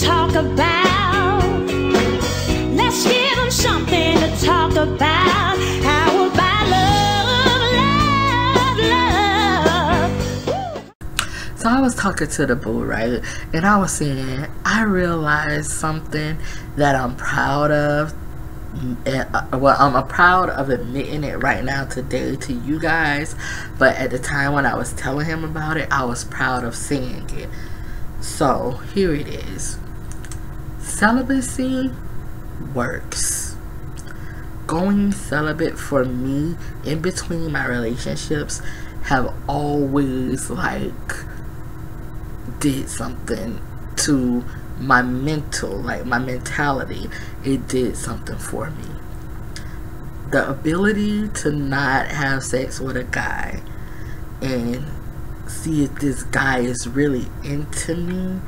talk about. Let's give them something to talk about. How about love, love, love? So I was talking to the boo, right? And I was saying, I realized something that I'm proud of. Well, I'm proud of admitting it right now today to you guys, but at the time when I was telling him about it, I was proud of saying it. So here it is. Celibacy works. Going celibate for me in between my relationships have always like did something to my mental, like my mentality. It did something for me. The ability to not have sex with a guy and see if this guy is really into me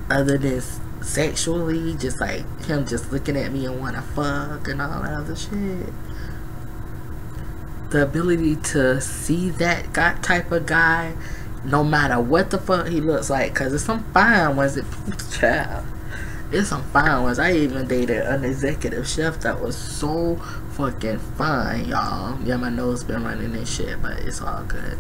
other than sexually, just like him just looking at me and want to fuck and all that other shit. The ability to see that type of guy no matter what the fuck he looks like, because there's some fine ones, child. There's some fine ones. I even dated an executive chef that was so fucking fine, y'all. Yeah, my nose been running and shit, but it's all good.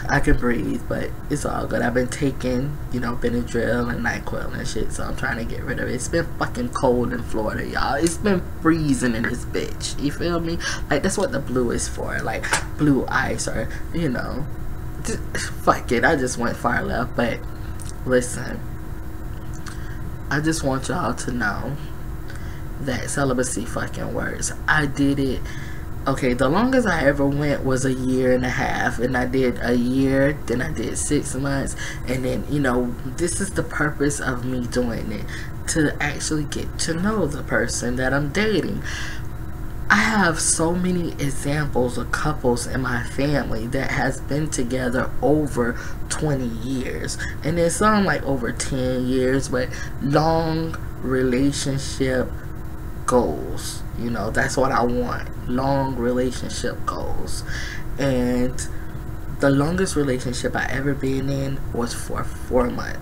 I can breathe, but it's all good. I've been taking, you know, Benadryl and NyQuil and shit, so I'm trying to get rid of it. It's been fucking cold in Florida, y'all. It's been freezing in this bitch. You feel me? Like, that's what the blue is for. Like, blue ice or, you know. Just, fuck it. I just went far left, but listen. I just want y'all to know that celibacy fucking works. I did it. Okay, the longest I ever went was 1.5 years, and I did a year, then I did 6 months, and then, you know, this is the purpose of me doing it, to actually get to know the person that I'm dating. I have so many examples of couples in my family that has been together over 20 years, and then some like over 10 years, but long relationship goals. You know, that's what I want. Long relationship goals. And the longest relationship I ever been in was for 4 months.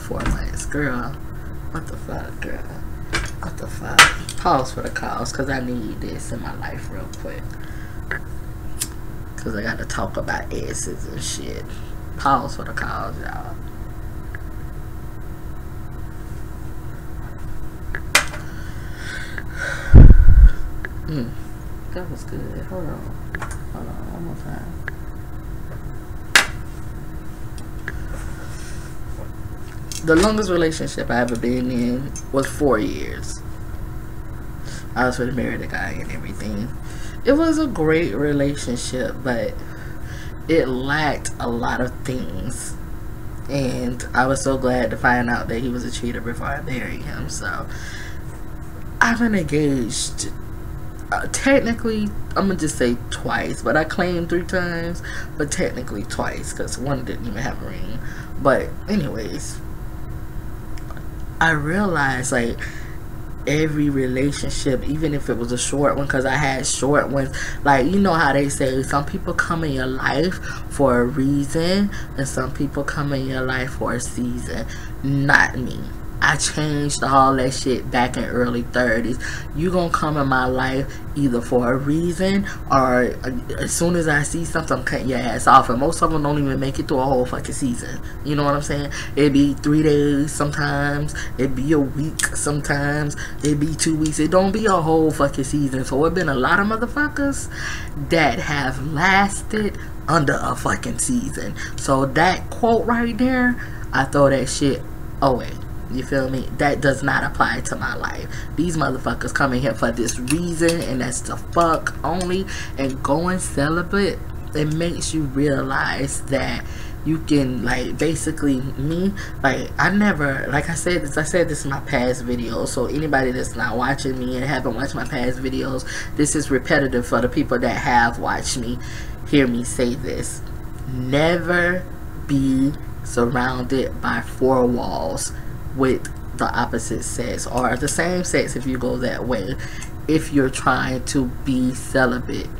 4 months. Girl, what the fuck, girl? What the fuck? Pause for the cause, because I need this in my life real quick. Because I got to talk about exes and shit. Pause for the cause, y'all. That was good. Hold on, one more time. The longest relationship I ever been in was 4 years. I was really married a guy and everything. It was a great relationship, but it lacked a lot of things. And I was so glad to find out that he was a cheater before I married him. So I've been engaged. Technically, I'm gonna just say twice, but I claimed 3 times, but technically twice, because one didn't even have a ring. But anyways, I realized, like, every relationship, even if it was a short one, because I had short ones, like, you know how they say some people come in your life for a reason and some people come in your life for a season. Not me. I changed all that shit back in early 30s. You gonna come in my life either for a reason, or as soon as I see something, I'm cutting your ass off. And most of them don't even make it through a whole fucking season. You know what I'm saying? It'd be 3 days sometimes. It'd be a week sometimes. It'd be 2 weeks. It don't be a whole fucking season. So it's been a lot of motherfuckers that have lasted under a fucking season. So that quote right there, I throw that shit away. You feel me? That does not apply to my life. These motherfuckers come in here for this reason, and that's the fuck only. And going celibate, it makes you realize that you can, like, basically, me, like, I never, like I said this in my past videos, so anybody that's not watching me and haven't watched my past videos, this is repetitive for the people that have watched me, hear me say this. Never be surrounded by 4 walls with the opposite sex, or the same sex if you go that way, if you're trying to be celibate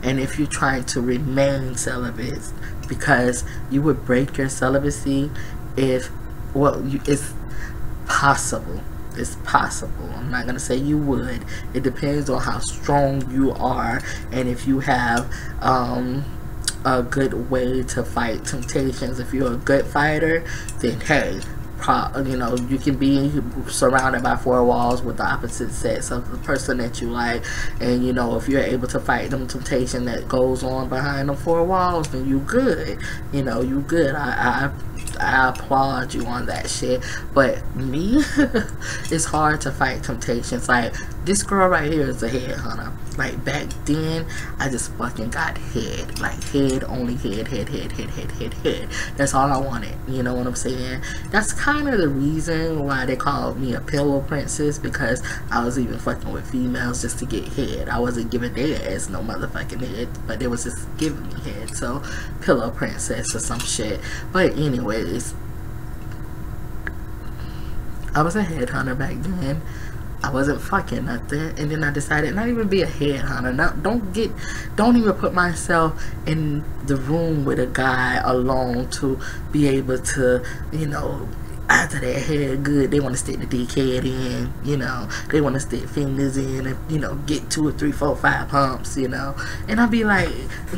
and if you're trying to remain celibate, because you would break your celibacy if, well, it's possible. It's possible. I'm not gonna say you would. It depends on how strong you are, and if you have a good way to fight temptations. If you're a good fighter, then hey, you know, you can be surrounded by four walls with the opposite sex of the person that you like, and you know, if you're able to fight them temptation that goes on behind them four walls, then you good. You know, you good. I applaud you on that shit. But me, it's hard to fight temptations. Like, this girl right here is a headhunter. Like, back then, I just fucking got head. Like, head, only head. That's all I wanted. You know what I'm saying? That's kind of the reason why they called me a pillow princess, because I was even fucking with females just to get head. I wasn't giving their ass no motherfucking head, but they was just giving me head. So, pillow princess or some shit. But anyways, I was a headhunter back then. I wasn't fucking nothing, and then I decided not even be a headhunter. Don't even put myself in the room with a guy alone to be able to, you know, after that head good, they want to stick the dickhead in, you know, they want to stick fingers in and, you know, get 2 or 3, 4, 5 pumps, you know. And I be like,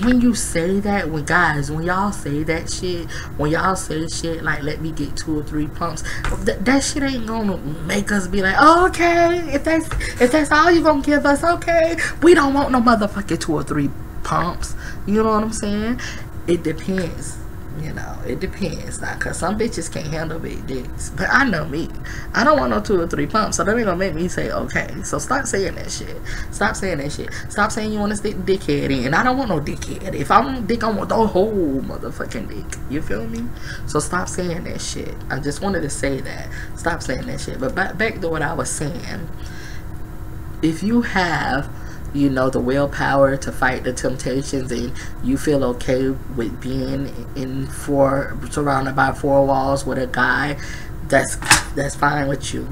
when you say that, when y'all say that shit, when y'all say shit like, let me get 2 or 3 pumps, that shit ain't gonna make us be like, oh, okay, if that's all you gonna give us, okay, we don't want no motherfucking 2 or 3 pumps. You know what I'm saying? It depends. You know, it depends. Now, cause some bitches can't handle big dicks, but I know me. I don't want no 2 or 3 pumps, so that ain't gonna make me say okay. So stop saying that shit. Stop saying that shit. Stop saying you want to stick dickhead in. I don't want no dickhead. If I want dick, I want the whole motherfucking dick. You feel me? So stop saying that shit. I just wanted to say that. Stop saying that shit. But back to what I was saying. If you have, you know, the willpower to fight the temptations, and you feel okay with being surrounded by 4 walls with a guy, that's fine with you.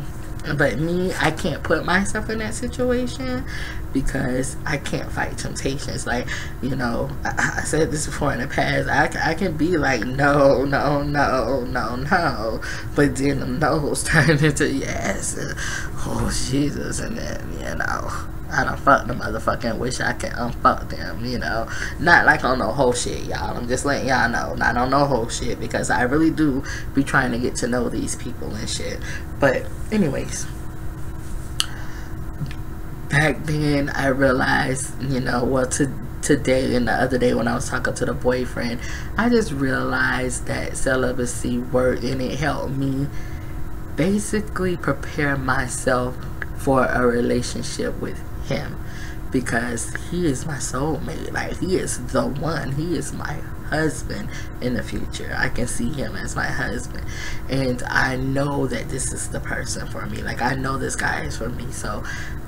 But me, I can't put myself in that situation because I can't fight temptations. Like, you know, I said this before in the past, I can be like, no, but then the no's turn into yes, oh Jesus, and then, you know, I done fucked the motherfucking wish I can unfuck them, you know. Not like on no whole shit, y'all. I'm just letting y'all know. Not on no whole shit, because I really do be trying to get to know these people and shit. But anyways, back then I realized, you know, well, today and the other day when I was talking to the boyfriend, I just realized that celibacy worked, and it helped me basically prepare myself for a relationship with him, because he is my soulmate. Like, he is the one. He is my husband in the future. I can see him as my husband, and I know that this is the person for me. Like, I know this guy is for me. So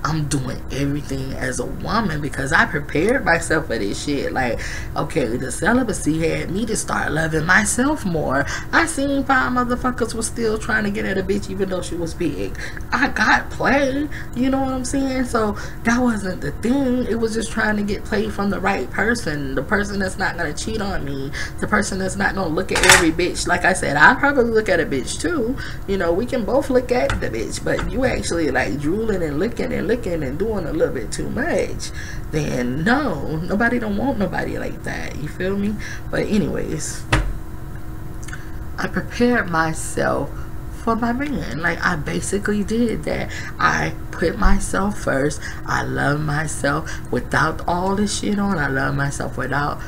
I'm doing everything as a woman because I prepared myself for this shit. Like, okay, the celibacy had me to start loving myself more. I seen 5 motherfuckers was still trying to get at a bitch even though she was big. I got play, you know what I'm saying? So that wasn't the thing. It was just trying to get play from the right person, the person that's not gonna cheat on me, the person that's not gonna look at every bitch. Like I said, I probably look at a bitch too, you know, we can both look at the bitch, but you actually like drooling and licking and doing a little bit too much, then no, nobody don't want nobody like that, you feel me? But anyways, I prepared myself for my man. Like, I basically did that. I put myself first. I love myself without all this shit on. I love myself without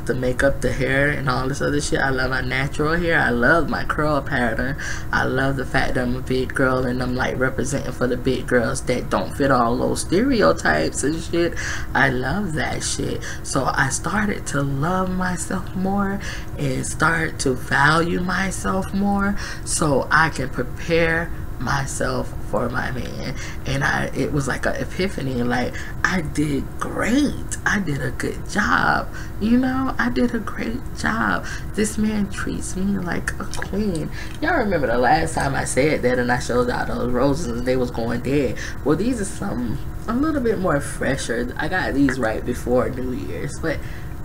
the makeup, the hair, and all this other shit. I love my natural hair. I love my curl pattern. I love the fact that I'm a big girl and I'm like representing for the big girls that don't fit all those stereotypes and shit. I love that shit. So I started to love myself more and start to value myself more so I can prepare myself for my man. And it was like an epiphany. Like, I did great. I did a good job, you know. I did a great job. This man treats me like a queen. Y'all remember the last time I said that and I showed out those roses and they was going dead? Well, these are some a little bit more fresher. I got these right before New Year's, but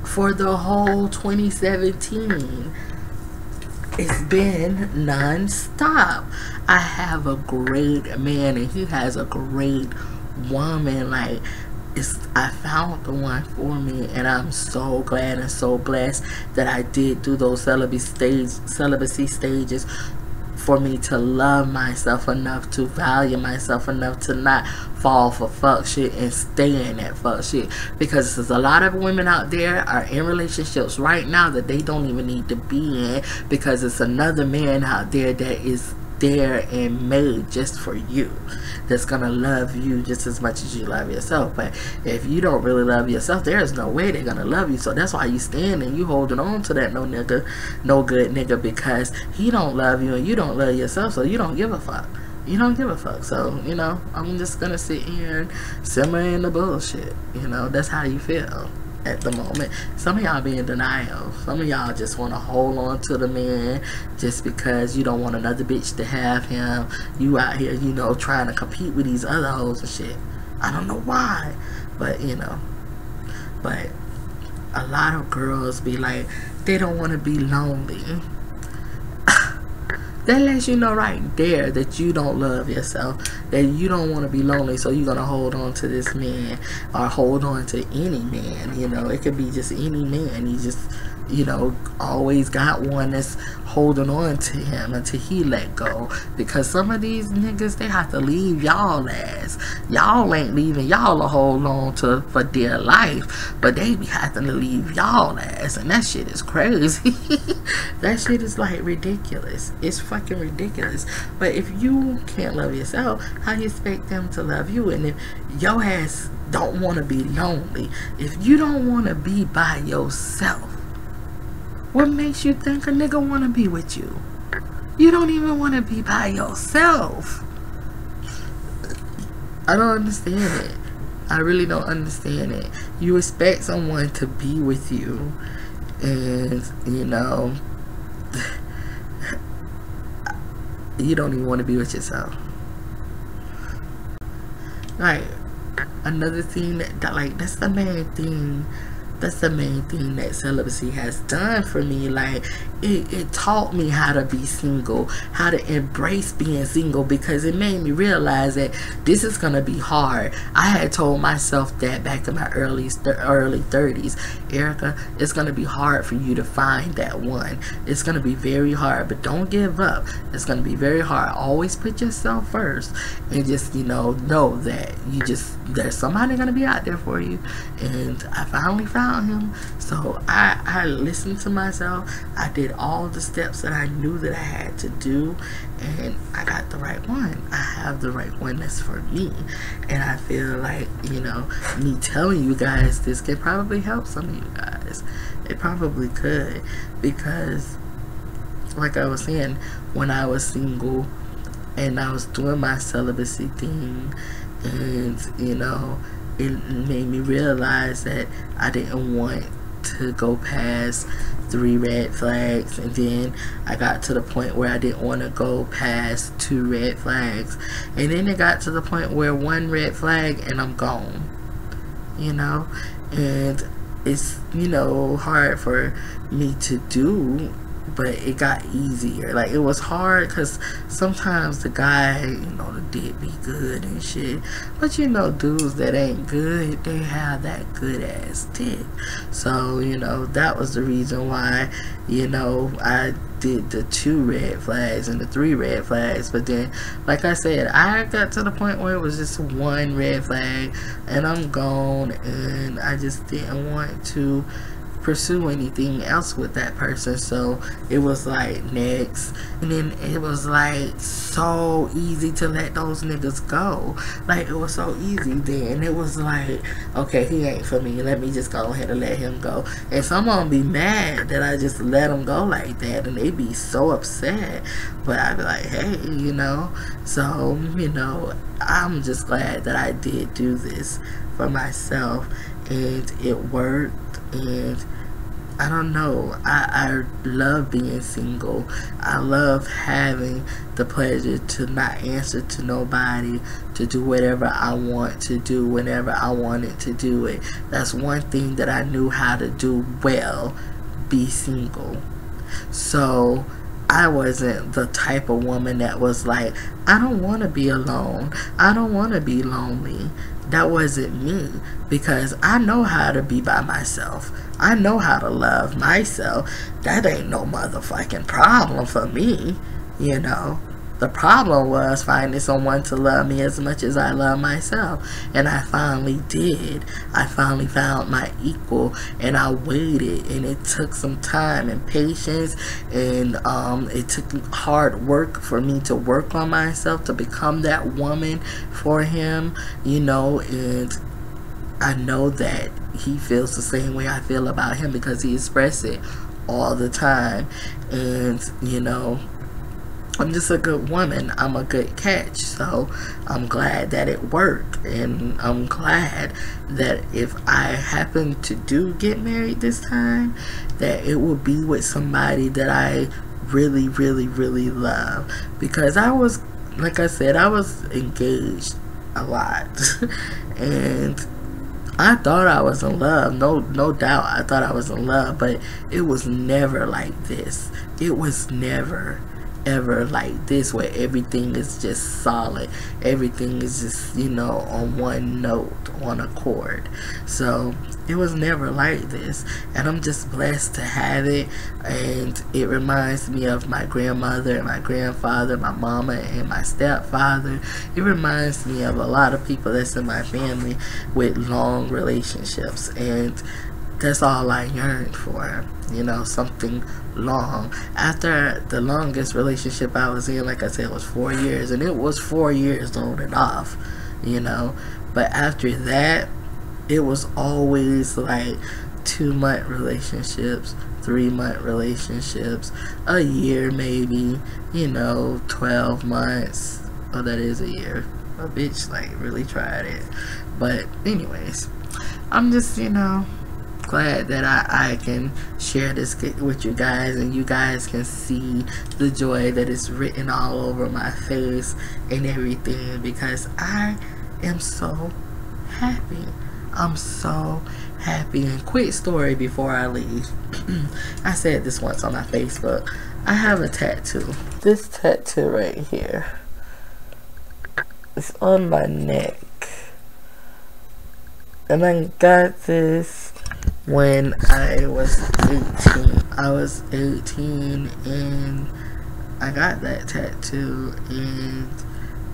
for the whole 2017, it's been non-stop. I have a great man and he has a great woman. Like, I found the one for me, and I'm so glad and so blessed that I did do those celibacy stages for me to love myself enough, to value myself enough, to not fall for fuck shit and stay in that fuck shit. Because there's a lot of women out there are in relationships right now that they don't even need to be in, because it's another man out there that is there and made just for you, that's gonna love you just as much as you love yourself. But if you don't really love yourself, there's no way they're gonna love you. So that's why you stand and you holding on to that no good nigga, because he don't love you and you don't love yourself, so you don't give a fuck. You don't give a fuck. So, you know, I'm just gonna sit here and simmer in the bullshit. You know, that's how you feel at the moment. Some of y'all be in denial. Some of y'all just want to hold on to the man just because you don't want another bitch to have him. You out here, you know, trying to compete with these other hoes and shit. I don't know why, but you know. But a lot of girls be like, they don't want to be lonely. That lets you know right there that you don't love yourself, that you don't want to be lonely, so you're going to hold on to this man, or hold on to any man. You know, it could be just any man. You just, you know, always got one that's holding on to him until he let go. Because some of these niggas, they have to leave y'all ass. Y'all ain't leaving y'all to hold on to for dear life, but they be having to leave y'all ass, and that shit is crazy. That shit is like ridiculous. It's fucking ridiculous. But if you can't love yourself, how you expect them to love you? And if your ass don't want to be lonely, if you don't want to be by yourself, what makes you think a nigga want to be with you? You don't even want to be by yourself. I don't understand it. I really don't understand it. You expect someone to be with you, and you know, you don't even want to be with yourself. Like, another thing that like, that's the main thing that celibacy has done for me. Like, it taught me how to be single, how to embrace being single, because it made me realize that this is gonna be hard. I had told myself that back in my early 30s, Erika, it's gonna be hard for you to find that one. It's gonna be very hard, but don't give up. It's gonna be very hard. Always put yourself first, and just, you know that there's somebody gonna be out there for you. And I finally found him. So I listened to myself. I did all the steps that I knew that I had to do, and I got the right one. I have the right one that's for me. And I feel like, you know, me telling you guys this could probably help some of you guys. It probably could, because like I was saying, when I was single and I was doing my celibacy thing, and you know, it made me realize that I didn't want to go past 3 red flags, and then I got to the point where I didn't want to go past 2 red flags, and then it got to the point where 1 red flag and I'm gone, you know. And it's, you know, hard for me to do, but it got easier. Like, it was hard because sometimes the guy, you know, the dick be good and shit, but you know, dudes that ain't good, they have that good ass dick. So, you know, that was the reason why, you know, I did the 2 red flags and the 3 red flags. But then, like I said, I got to the point where it was just 1 red flag and I'm gone, and I just didn't want to pursue anything else with that person. So it was like, next. And then it was like so easy to let those niggas go. Like, it was so easy then. It was like, okay, he ain't for me, let me just go ahead and let him go. And some of them be mad that I just let him go like that, and they be so upset. But I be like, hey, you know. So, you know, I'm just glad that I did do this for myself, and it worked. And I don't know, I love being single. I love having the pleasure to not answer to nobody, to do whatever I want to do whenever I wanted to do it. That's one thing that I knew how to do well, be single. So I wasn't the type of woman that was like, I don't want to be alone, I don't want to be lonely. That wasn't me, because I know how to be by myself. I know how to love myself. That ain't no motherfucking problem for me, you know. The problem was finding someone to love me as much as I love myself. And I finally did. I finally found my equal, and I waited, and it took some time and patience, and it took hard work for me to work on myself to become that woman for him, you know. And I know that he feels the same way I feel about him, because he expresses it all the time. And, you know, I'm just a good woman. I'm a good catch. So I'm glad that it worked. And I'm glad that if I happen to do get married this time, that it will be with somebody that I really, really, really love. Because I was, like I said, I was engaged a lot. And I thought I was in love. No doubt I thought I was in love. But it was never like this. It was never ever like this, where everything is just solid, everything is just, you know, on one note, one accord. So it was never like this, and I'm just blessed to have it. And it reminds me of my grandmother and my grandfather, my mama and my stepfather. It reminds me of a lot of people that's in my family with long relationships, and that's all I yearned for, you know, something long. After the longest relationship I was in, like I said, was 4 years, and it was 4 years on and off, you know. But after that, it was always like 2-month relationships, 3-month relationships, a year maybe, you know, 12 months. Oh, that is a year. A bitch like really tried it. But anyways, I'm just, you know, glad that I can share this with you guys, and you guys can see the joy that is written all over my face and everything, because I am so happy. I'm so happy. And quick story before I leave. I said this once on my Facebook. I have a tattoo. This tattoo right here. It's on my neck. And I got this when I was 18. I was 18 and I got that tattoo, and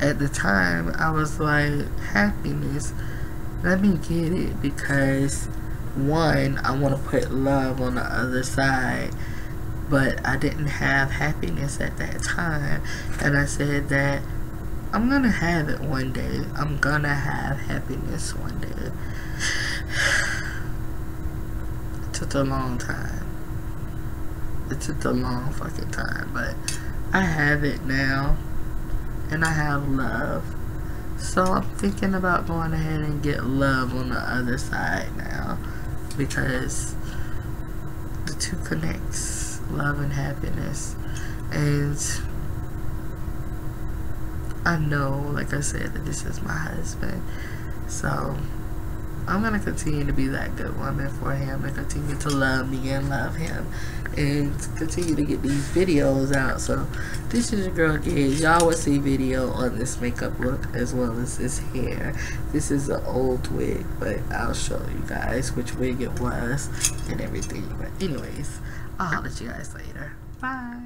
at the time I was like, happiness, let me get it, because one, I want to put love on the other side, but I didn't have happiness at that time. And I said that I'm gonna have it one day. I'm gonna have happiness one day. It took a long time. It took a long fucking time, but I have it now, and I have love. So I'm thinking about going ahead and get love on the other side now, because the two connects, love and happiness. And I know, like I said, that this is my husband, so I'm going to continue to be that good woman for him, and continue to love me and love him, and continue to get these videos out. So this is your girl Giggs. Y'all will see video on this makeup look as well as this hair. This is an old wig, but I'll show you guys which wig it was and everything. But anyways, I'll holler at you guys later. Bye.